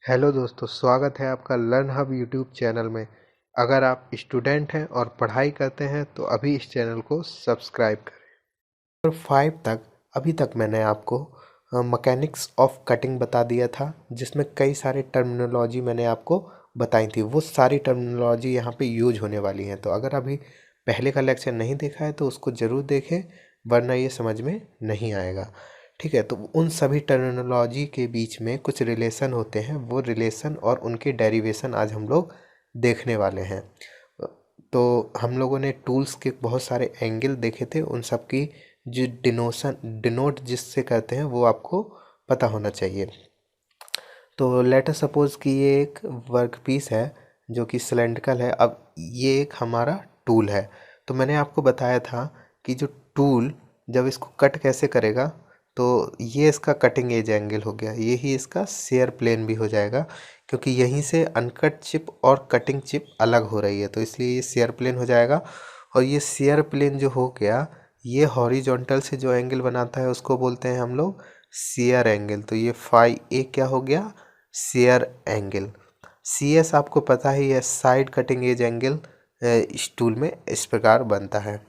Hello दोस्तों, स्वागत है आपका लर्न हब यूट्यूब चैनल में। अगर आप स्टूडेंट हैं और पढ़ाई करते हैं तो अभी इस चैनल को सब्सक्राइब करें। और 5 तक अभी तक मैंने आपको मैकेनिक्स ऑफ कटिंग बता दिया था, जिसमें कई सारे टर्मिनोलॉजी मैंने आपको बताई थी। वो सारी टर्मिनोलॉजी यहाँ पे यूज होने वाली हैं। तो अगर अभी पहले का लेक्चर नहीं देखा है तो उसको ज़रूर देखें, वरना ये समझ में नहीं आएगा। ठीक है, तो उन सभी टर्मिनोलॉजी के बीच में कुछ रिलेशन होते हैं, वो रिलेशन और उनके डेरिवेशन आज हम लोग देखने वाले हैं। तो हम लोगों ने टूल्स के बहुत सारे एंगल देखे थे, उन सब की जो डिनोट जिससे करते हैं वो आपको पता होना चाहिए। तो लेट अस सपोज कि ये एक वर्क पीस है जो कि सिलेंड्रिकल है। अब ये एक हमारा टूल है। तो मैंने आपको बताया था कि जो टूल जब इसको कट कैसे करेगा, तो ये इसका कटिंग एज एंगल हो गया, यही इसका शेयर प्लेन भी हो जाएगा, क्योंकि यहीं से अनकट चिप और कटिंग चिप अलग हो रही है, तो इसलिए ये शेयर प्लेन हो जाएगा। और ये शेयर प्लेन जो हो गया, ये हॉरिजॉन्टल से जो एंगल बनाता है उसको बोलते हैं हम लोग शेयर एंगल। तो ये फाई ए क्या हो गया, शेयर एंगल। सी एस आपको पता ही है, साइड कटिंग एज एंगल इस टूल में इस प्रकार बनता है।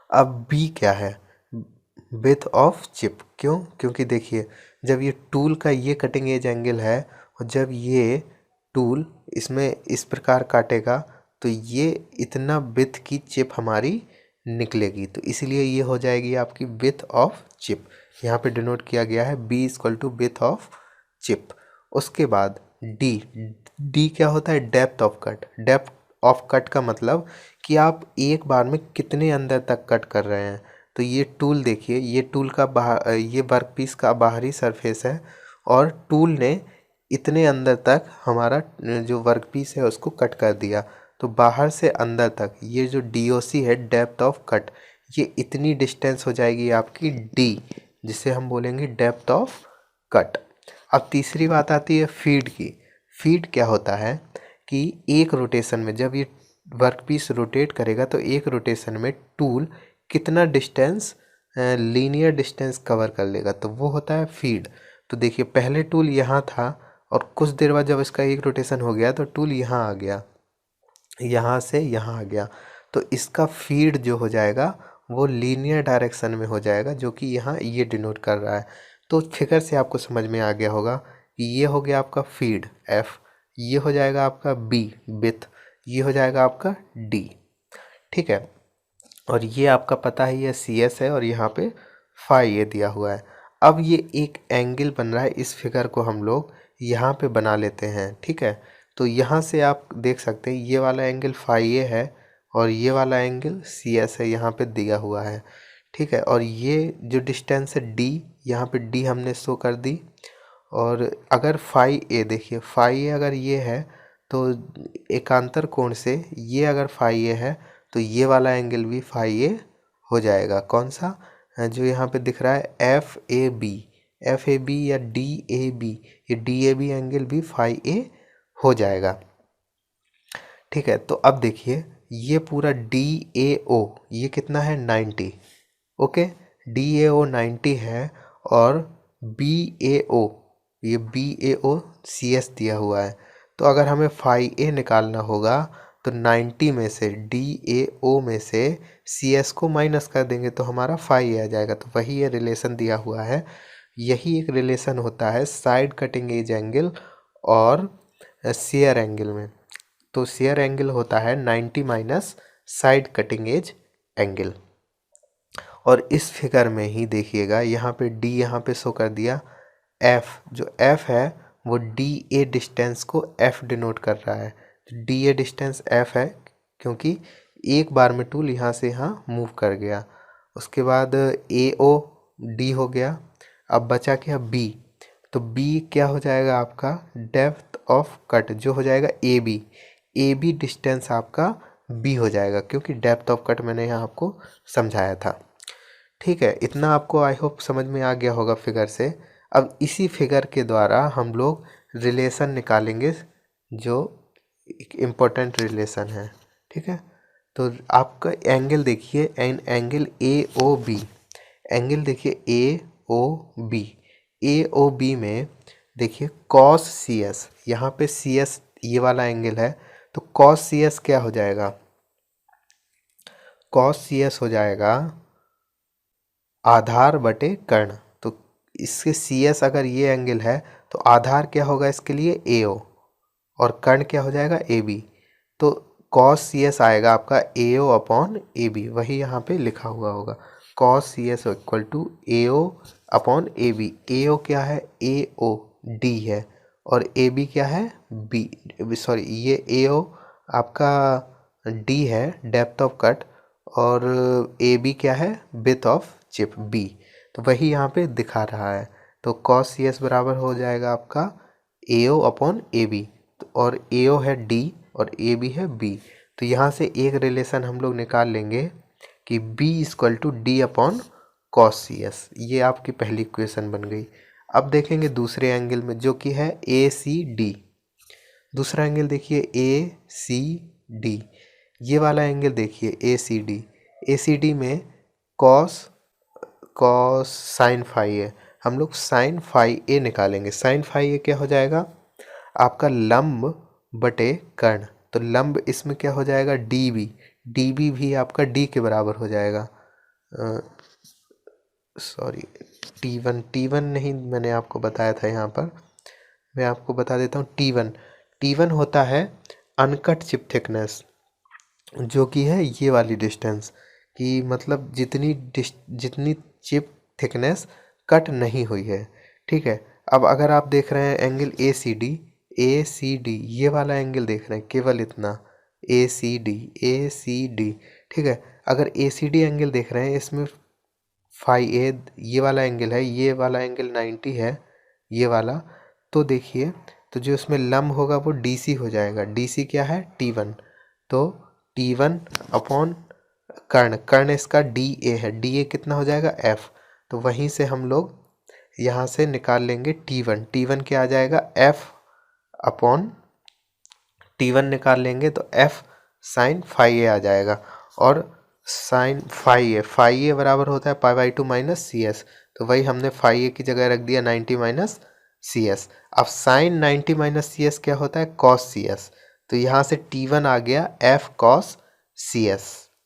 अब बी क्या है, विड्थ ऑफ चिप। क्यों? क्योंकि देखिए, जब ये टूल का ये कटिंग एज एंगल है और जब ये टूल इसमें इस प्रकार काटेगा तो ये इतना विड्थ की चिप हमारी निकलेगी, तो इसलिए ये हो जाएगी आपकी विड्थ ऑफ चिप। यहाँ पे डिनोट किया गया है B equal to width of chip. उसके बाद डी, डी क्या होता है, depth of cut. Depth of cut का मतलब कि आप एक बार में कितने अंदर तक कट कर रहे हैं। तो ये टूल देखिए, ये टूल का ये वर्कपीस का बाहरी सरफेस है और टूल ने इतने अंदर तक हमारा जो वर्कपीस है उसको कट कर दिया। तो बाहर से अंदर तक ये जो DOC है, डेप्थ ऑफ कट, ये इतनी डिस्टेंस हो जाएगी आपकी D, जिसे हम बोलेंगे डेप्थ ऑफ कट। अब तीसरी बात आती है फीड की। फीड क्या होता है कि एक रोटेशन में जब ये वर्कपीस रोटेट करेगा तो एक रोटेशन में टूल कितना डिस्टेंस, लीनियर डिस्टेंस कवर कर लेगा, तो वो होता है फीड। तो देखिए, पहले टूल यहाँ था और कुछ देर बाद जब इसका एक रोटेशन हो गया तो टूल यहाँ आ गया, यहाँ से यहाँ आ गया, तो इसका फीड जो हो जाएगा वो लीनियर डायरेक्शन में हो जाएगा, जो कि यहाँ ये डिनोट कर रहा है। तो फिगर से आपको समझ में आ गया होगा कि ये हो गया आपका फीड एफ, ये हो जाएगा आपका बी विथ, ये हो जाएगा आपका डी। ठीक है, और ये आपका पता ही है सी एस है और यहाँ पे फाई ये दिया हुआ है। अब ये एक एंगल बन रहा है, इस फिगर को हम लोग यहाँ पे बना लेते हैं। ठीक है, तो यहाँ से आप देख सकते हैं ये वाला एंगल फाई ए है और ये वाला एंगल सी एस है, यहाँ पे दिया हुआ है। ठीक है, और ये जो डिस्टेंस है डी, यहाँ पे डी हमने शो कर दी। और अगर फाई ए, देखिए फाई ए अगर ये है तो एकांतर कोण से ये अगर फाई ए है तो ये वाला एंगल भी फाई ए हो जाएगा। कौन सा, जो यहाँ पे दिख रहा है F A B, F A B या डी ए बी, ये डी ए बी एंगल भी फाई ए हो जाएगा। ठीक है, तो अब देखिए ये पूरा डी ए ओ ये कितना है 90। ओके, डी ए ओ 90 है और बी ए ओ, ये B A O C S दिया हुआ है। तो अगर हमें फाई ए निकालना होगा तो 90 में से डी ए ओ में से सी एस को माइनस कर देंगे तो हमारा फाई ए आ जाएगा। तो वही ये रिलेशन दिया हुआ है, यही एक रिलेशन होता है साइड कटिंग एज एंगल और शेयर एंगल में। तो शेयर एंगल होता है 90 minus side cutting edge angle. और इस फिगर में ही देखिएगा यहाँ पे डी यहाँ पे शो कर दिया, एफ जो एफ है वो डी ए डिस्टेंस को एफ डिनोट कर रहा है। तो डी ए डिस्टेंस एफ है क्योंकि एक बार में टूल यहाँ से यहाँ मूव कर गया। उसके बाद ए ओ डी हो गया, अब बचा क्या बी। तो बी क्या हो जाएगा आपका डेप्थ ऑफ कट, जो हो जाएगा A B. A B distance आपका बी हो जाएगा, क्योंकि डेप्थ ऑफ कट मैंने यहाँ आपको समझाया था। ठीक है, इतना आपको आई होप समझ में आ गया होगा फिगर से। अब इसी फिगर के द्वारा हम लोग रिलेशन निकालेंगे, जो एक इम्पोर्टेंट रिलेशन है। ठीक है, तो आपका एंगल देखिए, angle A O B, angle देखिए A O B, A O B में देखिए कॉस सी एस, यहाँ पे सी एस ये वाला एंगल है, तो कॉस सी एस क्या हो जाएगा, कॉस सी एस हो जाएगा आधार बटे कर्ण। तो इसके सी एस अगर ये एंगल है तो आधार क्या होगा इसके लिए ए ओ, और कर्ण क्या हो जाएगा ए बी। तो कॉस सी एस आएगा आपका ए ओ अपॉन ए बी, वही यहाँ पे लिखा हुआ होगा, cos C S equal to A O upon A B. A O क्या है, ए ओ डी है, और ए बी क्या है बी, सॉरी ये ए ओ आपका डी है डेप्थ ऑफ कट, और ए बी क्या है विड्थ ऑफ चिप बी। तो वही यहाँ पे दिखा रहा है, तो कॉस सी एस बराबर हो जाएगा आपका ए ओ अपॉन ए बी, और ए ओ है डी और ए बी है बी। तो यहाँ से एक रिलेशन हम लोग निकाल लेंगे कि B equal to D upon cos C S, ये आपकी पहली इक्वेशन बन गई। अब देखेंगे दूसरे एंगल में जो कि है ए सी डी। दूसरा एंगल देखिए ए सी डी, ये वाला एंगल देखिए ए सी डी। ए सी डी में कॉस कॉस साइन फाई है, हम लोग साइन फाई ए निकालेंगे। साइन फाई ए क्या हो जाएगा आपका लंब बटे कर्ण, तो लंब इसमें क्या हो जाएगा डी बी, डी बी भी आपका डी के बराबर हो जाएगा, सॉरी टी वन नहीं मैंने आपको बताया था, यहाँ पर मैं आपको बता देता हूँ टी वन होता है अनकट चिप थिकनेस, जो कि है ये वाली डिस्टेंस, कि मतलब जितनी चिप थिकनेस कट नहीं हुई है। ठीक है, अब अगर आप देख रहे हैं एंगल ए सी डी ये वाला एंगल देख रहे हैं, केवल इतना ए सी डी। ठीक है, अगर ए सी डी एंगल देख रहे हैं, इसमें फाई ए ये वाला एंगल है, ये वाला एंगल 90 है ये वाला, तो देखिए तो जो इसमें लंब होगा वो डी सी हो जाएगा। डी सी क्या है टी वन, तो टी वन अपॉन कर्ण, कर्ण इसका डी ए है, डी ए कितना हो जाएगा एफ। तो वहीं से हम लोग यहाँ से निकाल लेंगे टी वन क्या आ जाएगा एफ अपॉन टी वन निकाल लेंगे तो एफ साइन फाई ए आ जाएगा, और साइन फाई ए बराबर होता है pi by two minus C S, तो वही हमने फाई ए की जगह रख दिया 90 माइनस सी एस। अब साइन 90 माइनस सी एस क्या होता है कॉस सी एस, तो यहाँ से टी वन आ गया एफ कॉस सी एस।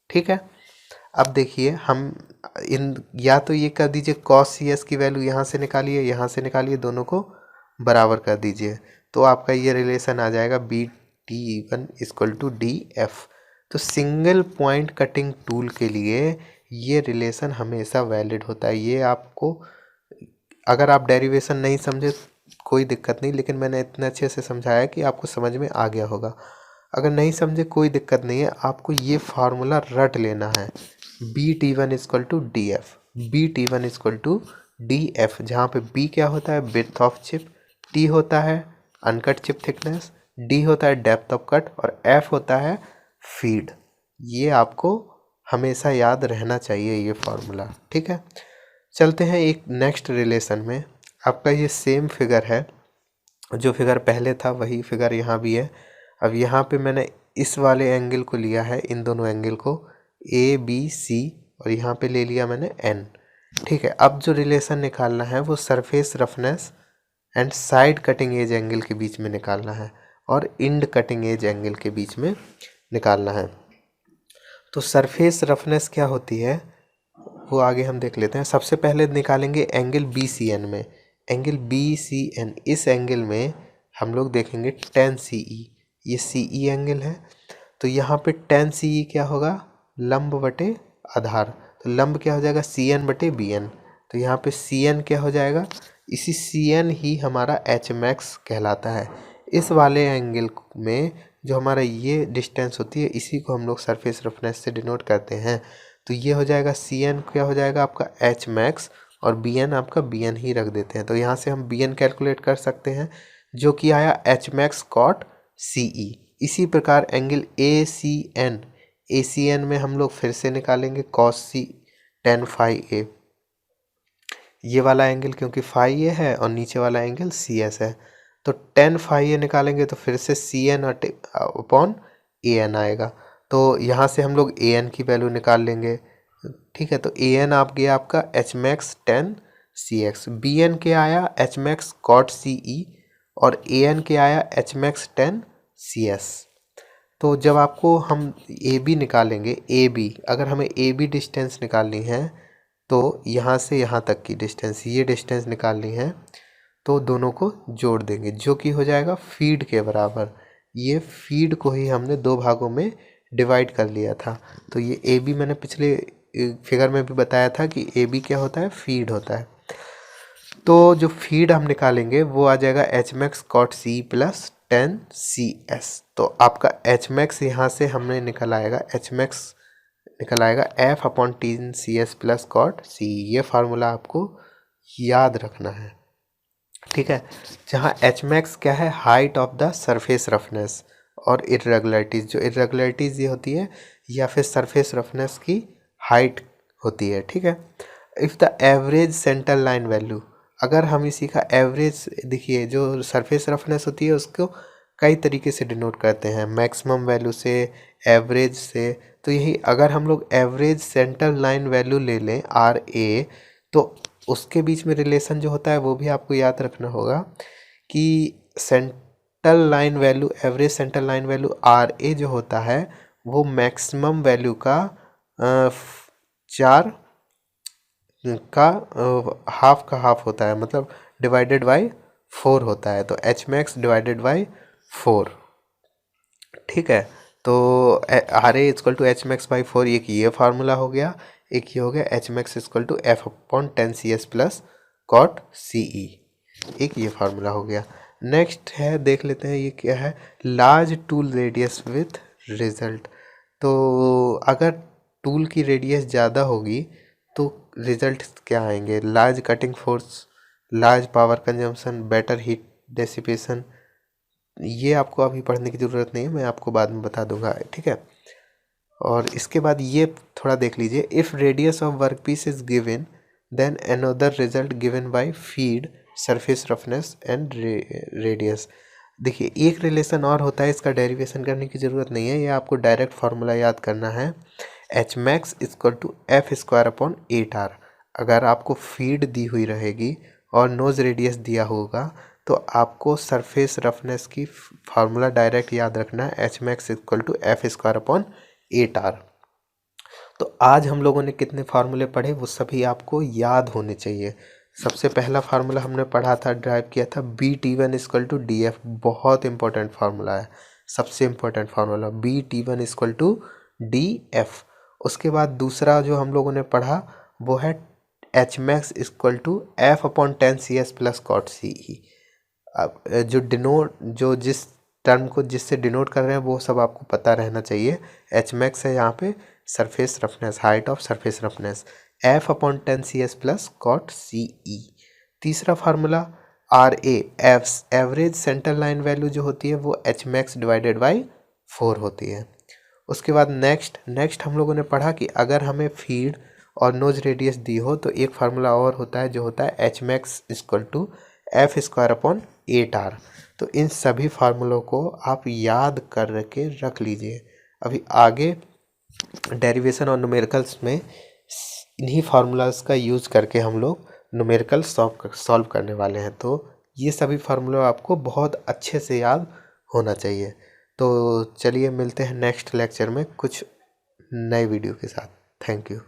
ठीक है, अब देखिए हम इन या तो ये कर दीजिए कॉस सी एस की वैल्यू यहाँ से निकालिए, यहाँ से निकालिए, दोनों को बराबर कर दीजिए, तो आपका ये रिलेशन आ जाएगा B T one equal to D F. तो सिंगल पॉइंट कटिंग टूल के लिए ये रिलेशन हमेशा वैलिड होता है। ये आपको अगर आप डेरिवेशन नहीं समझे कोई दिक्कत नहीं, लेकिन मैंने इतने अच्छे से समझाया कि आपको समझ में आ गया होगा। अगर नहीं समझे कोई दिक्कत नहीं है, आपको ये फार्मूला रट लेना है, B T one equal to D F, B T one equal to D F, जहाँ पे बी क्या होता है विड्थ ऑफ चिप, टी होता है अनकट चिप थिकनेस, डी होता है डेप्थ ऑफ कट, और एफ होता है फीड। ये आपको हमेशा याद रहना चाहिए ये फार्मूला। ठीक है, चलते हैं एक नेक्स्ट रिलेशन में। आपका ये सेम फिगर है, जो फिगर पहले था वही फिगर यहाँ भी है। अब यहाँ पे मैंने इस वाले एंगल को लिया है, इन दोनों एंगल को ए बी सी, और यहाँ पे ले लिया मैंने एन। ठीक है, अब जो रिलेशन निकालना है वो surface roughness and side cutting edge angle के बीच में निकालना है, और इंड कटिंग एज एंगल के बीच में निकालना है। तो सरफेस रफनेस क्या होती है वो आगे हम देख लेते हैं। सबसे पहले निकालेंगे एंगल बी सी एन में, एंगल बी सी एन, इस एंगल में हम लोग देखेंगे टेन सी ई, ये सी ई एंगल है, तो यहाँ पे टेन सी ई क्या होगा लंब बटे आधार, तो लंब क्या हो जाएगा सी एन बटे बी एन, तो यहाँ पे सी एन क्या हो जाएगा, इसी सी एन ही हमारा एच मैक्स कहलाता है। इस वाले एंगल में जो हमारा ये डिस्टेंस होती है इसी को हम लोग सरफेस रफनेस से डिनोट करते हैं, तो ये हो जाएगा सी एन क्या हो जाएगा आपका एच मैक्स, और बी एन आपका बी एन ही रख देते हैं, तो यहाँ से हम बी एन कैलकुलेट कर सकते हैं, जो कि आया एच मैक्स कॉट सी ई। इसी प्रकार एंगल ए सी एन में हम लोग फिर से निकालेंगे कॉस सी टेन फाई ए, ये वाला एंगल क्योंकि फाई ए है और नीचे वाला एंगल सी एस है, तो टेन फाई ए निकालेंगे तो फिर से C N upon A N आएगा, तो यहाँ से हम लोग ए एन की वैल्यू निकाल लेंगे। ठीक है, तो ए एन आप गया आपका एच मैक्स टेन सी एक्स, बी एन के आया एच मैक्स कॉट सी ई और ए एन के आया एच मैक्स 10 सी एस। तो जब आपको हम ए बी निकालेंगे, ए बी अगर हमें ए बी डिस्टेंस निकालनी है तो यहाँ से यहाँ तक की डिस्टेंस, ये डिस्टेंस निकालनी है तो दोनों को जोड़ देंगे जो कि हो जाएगा फीड के बराबर। ये फीड को ही हमने दो भागों में डिवाइड कर लिया था। तो ये ए बी मैंने पिछले फिगर में भी बताया था कि ए बी क्या होता है, फीड होता है। तो जो फीड हम निकालेंगे वो आ जाएगा H max cot C plus 10 C S. तो आपका एच मैक्स यहाँ से हमने निकल आएगा, एच मैक्स निकल आएगा F upon 10 C S plus cot C. ये फार्मूला आपको याद रखना है, ठीक है। जहाँ एच मैक्स क्या है, height of the surface roughness और इरेगुलरिटीज़, जो इरेगुलरिटीज़ ये होती है या फिर सरफेस रफनेस की हाइट होती है, ठीक है। If the average centre line value, अगर हम इसी का एवरेज, देखिए जो सरफेस रफनेस होती है उसको कई तरीके से डिनोट करते हैं, मैक्सिमम वैल्यू से, एवरेज से। तो यही अगर हम लोग एवरेज सेंटर लाइन वैल्यू ले लें आर ए, तो उसके बीच में रिलेशन जो होता है वो भी आपको याद रखना होगा कि centre line value, average centre line value R A जो होता है वो मैक्सिमम वैल्यू का 4 का हाफ का हाफ होता है, मतलब डिवाइडेड बाई 4 होता है। तो एच मैक्स डिवाइडेड बाई 4, ठीक है। तो R A equal to H max by 4, एक ये फार्मूला हो गया। एक ये हो गया H max equal to F upon 10 C S plus cot C E, एक ये फार्मूला हो गया। नेक्स्ट है, देख लेते हैं ये क्या है, large tool radius with result. तो अगर टूल की रेडियस ज़्यादा होगी तो रिजल्ट क्या आएंगे, large cutting force, large power consumption, better heat dissipation. ये आपको अभी पढ़ने की ज़रूरत नहीं है, मैं आपको बाद में बता दूंगा, ठीक है। और इसके बाद ये थोड़ा देख लीजिए, if radius of work piece is given then another result given by feed, surface roughness and radius. देखिए एक रिलेशन और होता है, इसका डेरिवेशन करने की ज़रूरत नहीं है, ये आपको डायरेक्ट फार्मूला याद करना है, H max equal to F square upon 8R। अगर आपको फीड दी हुई रहेगी और नोज रेडियस दिया होगा तो आपको सरफेस रफनेस की फार्मूला डायरेक्ट याद रखना है, H max equal to F square upon 8R। तो आज हम लोगों ने कितने फार्मूले पढ़े वो सभी आपको याद होने चाहिए। सबसे पहला फार्मूला हमने पढ़ा था, ड्राइव किया था, B T one equal to D F, बहुत इंपॉर्टेंट फार्मूला है, सबसे important formula B T one equal to D F. उसके बाद दूसरा जो हम लोगों ने पढ़ा वो है H max equal to F upon 10 C S plus cot C E. अब जो जिस टर्म को जिससे डिनोट कर रहे हैं वो सब आपको पता रहना चाहिए। एच मैक्स है यहाँ पे surface roughness, height of surface roughness, F upon 10 C S plus cot C E. तीसरा formula R A, average centre line value जो होती है वो एच मैक्स डिवाइडेड बाई 4 होती है। उसके बाद नेक्स्ट हम लोगों ने पढ़ा कि अगर हमें फीड और नोज रेडियस दी हो तो एक फार्मूला और होता है जो होता है H max equal to F square upon 8R। तो इन सभी फार्मूलों को आप याद कर के रख लीजिए। अभी आगे डेरिवेशन और न्यूमेरिकल्स में इन्हीं फार्मूलाज का यूज़ करके हम लोग न्यूमेरिकल सॉल्व करने वाले हैं। तो ये सभी फार्मूला आपको बहुत अच्छे से याद होना चाहिए। तो चलिए मिलते हैं नेक्स्ट लेक्चर में कुछ नए वीडियो के साथ। Thank you.